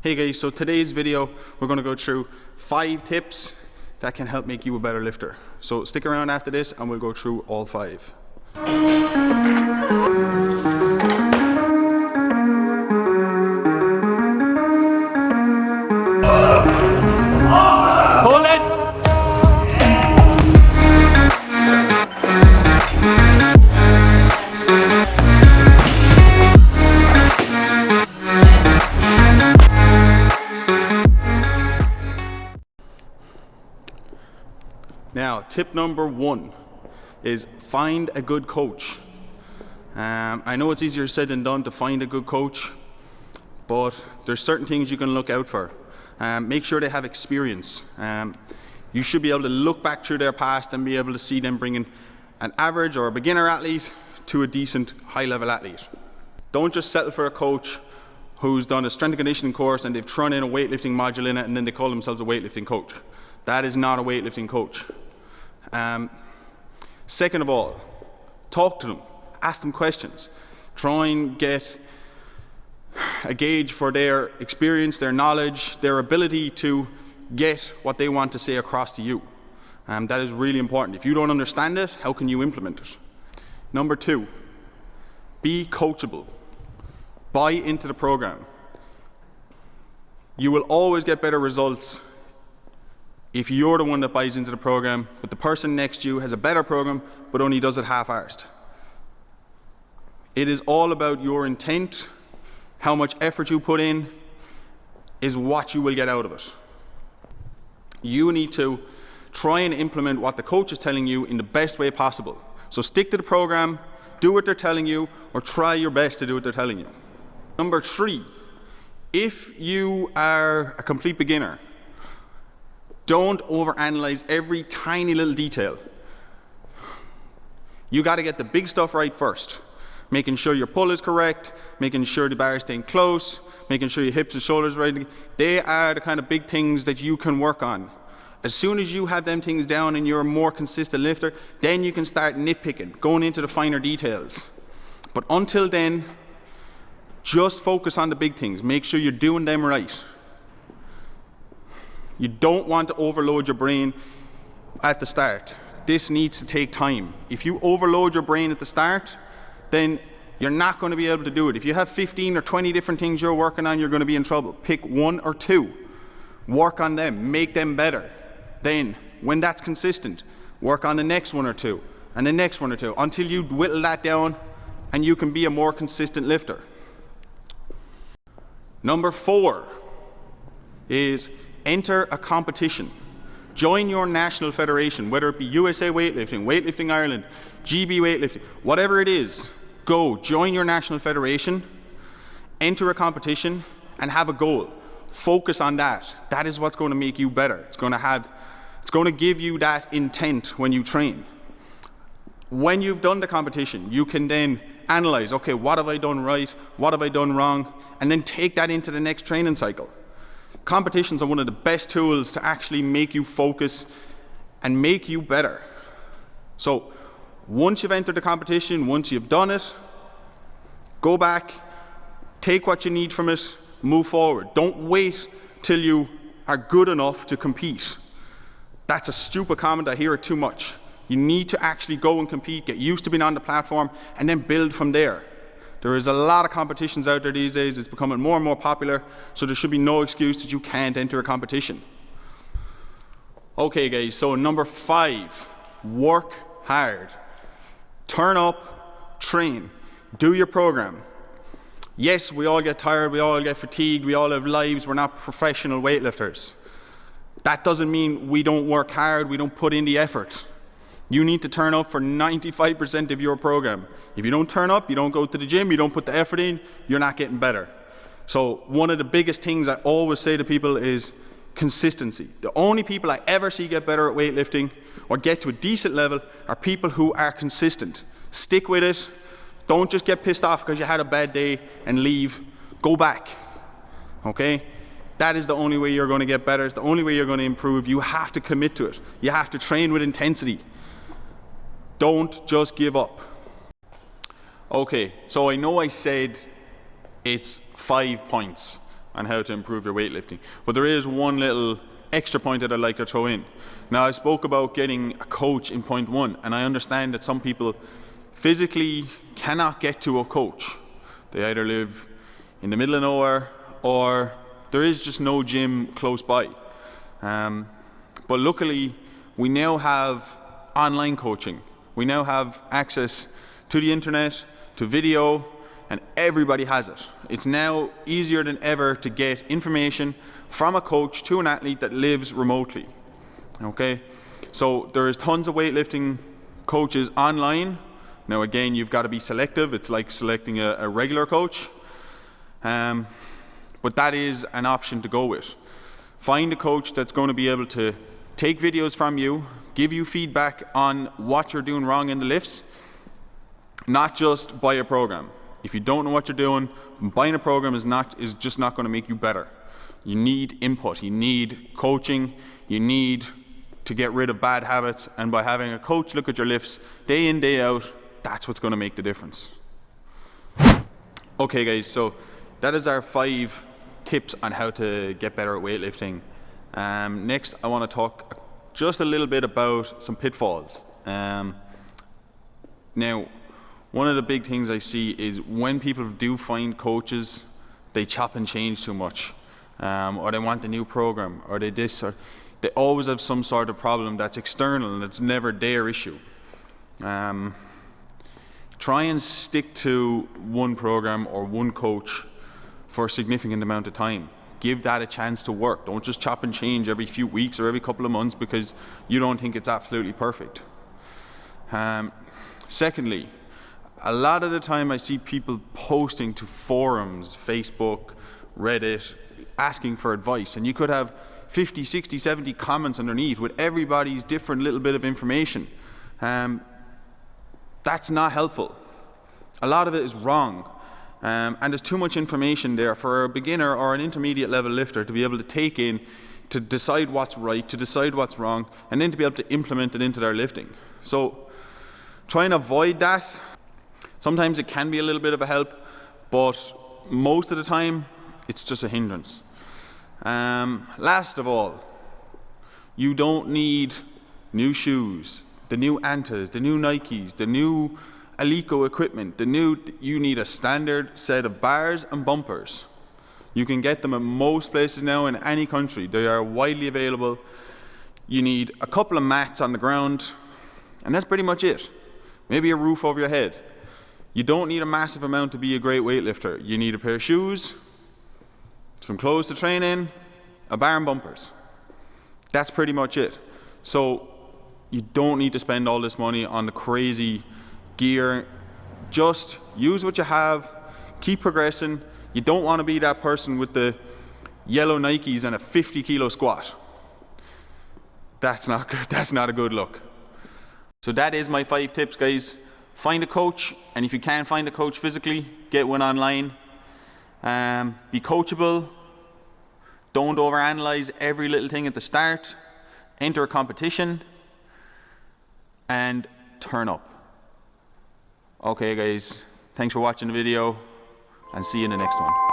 Hey guys, so today's video we're going to go through 5 tips that can help make you a better lifter. So stick around after this and we'll go through all 5. Pull it! Now, tip number 1 is find a good coach. I know it's easier said than done to find a good coach, but there's certain things you can look out for. Make sure they have experience. You should be able to look back through their past and be able to see them bringing an average or a beginner athlete to a decent high-level athlete. Don't just settle for a coach who's done a strength and conditioning course and they've thrown in a weightlifting module in it and then they call themselves a weightlifting coach. That is not a weightlifting coach. Second of all, talk to them, ask them questions, try and get a gauge for their experience, their knowledge, their ability to get what they want to say across to you. That is really important. If you don't understand it, how can you implement it? Number 2, be coachable. Buy into the program. You will always get better results if you're the one that buys into the program, but the person next to you has a better program, but only does it half-arsed. It is all about your intent. How much effort you put in is what you will get out of it. You need to try and implement what the coach is telling you in the best way possible. So stick to the program, do what they're telling you, or try your best to do what they're telling you. Number 3, if you are a complete beginner, don't overanalyze every tiny little detail. You got to get the big stuff right first. Making sure your pull is correct, making sure the bar is staying close, making sure your hips and shoulders are right. They are the kind of big things that you can work on. As soon as you have them things down and you're a more consistent lifter, then you can start nitpicking, going into the finer details. But until then, just focus on the big things. Make sure you're doing them right. You don't want to overload your brain at the start. This needs to take time. If you overload your brain at the start, then you're not going to be able to do it. If you have 15 or 20 different things you're working on, you're going to be in trouble. Pick 1 or 2. Work on them. Make them better. Then, when that's consistent, work on the next 1 or 2, and the next 1 or 2, until you whittle that down and you can be a more consistent lifter. Number 4 is enter a competition. Join your national federation, whether it be USA Weightlifting, Weightlifting Ireland, GB Weightlifting, whatever it is. Go, join your national federation, enter a competition, and have a goal. Focus on that. That is what's going to make you better. It's going to give you that intent when you train. When you've done the competition, you can then analyze, okay, what have I done right? What have I done wrong? And then take that into the next training cycle. Competitions are one of the best tools to actually make you focus and make you better. So once you've entered the competition, once you've done it, go back, take what you need from it, move forward. Don't wait till you are good enough to compete. That's a stupid comment. I hear it too much. You need to actually go and compete, get used to being on the platform, and then build from there. There is a lot of competitions out there these days. It's becoming more and more popular, so there should be no excuse that you can't enter a competition. Okay guys, so number 5, work hard. Turn up, train, do your program. Yes, we all get tired, we all get fatigued, we all have lives, we're not professional weightlifters. That doesn't mean we don't work hard, we don't put in the effort. You need to turn up for 95% of your program. If you don't turn up, you don't go to the gym, you don't put the effort in, you're not getting better. So one of the biggest things I always say to people is consistency. The only people I ever see get better at weightlifting or get to a decent level are people who are consistent. Stick with it. Don't just get pissed off because you had a bad day and leave. Go back. Okay? That is the only way you're going to get better. It's the only way you're going to improve. You have to commit to it. You have to train with intensity. Don't just give up. Okay, so I know I said it's 5 points. on how to improve your weightlifting. But there is one little extra point that I'd like to throw in. Now, I spoke about getting a coach in point 1, and I understand that some people physically cannot get to a coach. They either live in the middle of nowhere or there is just no gym close by. But luckily, we now have online coaching. We now have access to the internet, to video, and everybody has it. It's now easier than ever to get information from a coach to an athlete that lives remotely. Okay? So there is tons of weightlifting coaches online. Now again, you've got to be selective. It's like selecting a regular coach. But that is an option to go with. Find a coach that's going to be able to take videos from you, give you feedback on what you're doing wrong in the lifts, not just buy a program. If you don't know what you're doing, buying a program is just not going to make you better. You need input, you need coaching, you need to get rid of bad habits, and by having a coach look at your lifts day in, day out, that's what's going to make the difference. Okay guys, so that is our 5 tips on how to get better at weightlifting. Next, I want to talk just a little bit about some pitfalls. Now, one of the big things I see is when people do find coaches, they chop and change too much, or they want a new program, or they always have some sort of problem that's external and it's never their issue. Try and stick to one program or one coach for a significant amount of time. Give that a chance to work. Don't just chop and change every few weeks or every couple of months because you don't think it's absolutely perfect. Secondly, a lot of the time I see people posting to forums, Facebook, Reddit, asking for advice, and you could have 50, 60, 70 comments underneath with everybody's different little bit of information. That's not helpful. A lot of it is wrong. And there's too much information there for a beginner or an intermediate level lifter to be able to take in, to decide what's right, to decide what's wrong, and then to be able to implement it into their lifting. So try and avoid that. Sometimes it can be a little bit of a help, but most of the time it's just a hindrance. Last of all, you don't need new shoes, the new Antas, the new Nikes, the new Alico equipment, you need a standard set of bars and bumpers. You can get them at most places now in any country. They are widely available. You need a couple of mats on the ground, and that's pretty much it. Maybe a roof over your head. You don't need a massive amount to be a great weightlifter. You need a pair of shoes, some clothes to train in, a bar and bumpers. That's pretty much it. So you don't need to spend all this money on the crazy gear. Just use what you have, keep progressing. You don't want to be that person with the yellow Nikes and a 50-kilo squat. That's not good. That's not a good look. So that is my 5 tips, guys. Find a coach, and if you can't find a coach physically, get one online. Be coachable. Don't overanalyze every little thing at the start. Enter a competition, and turn up. Okay guys, thanks for watching the video, and see you in the next one.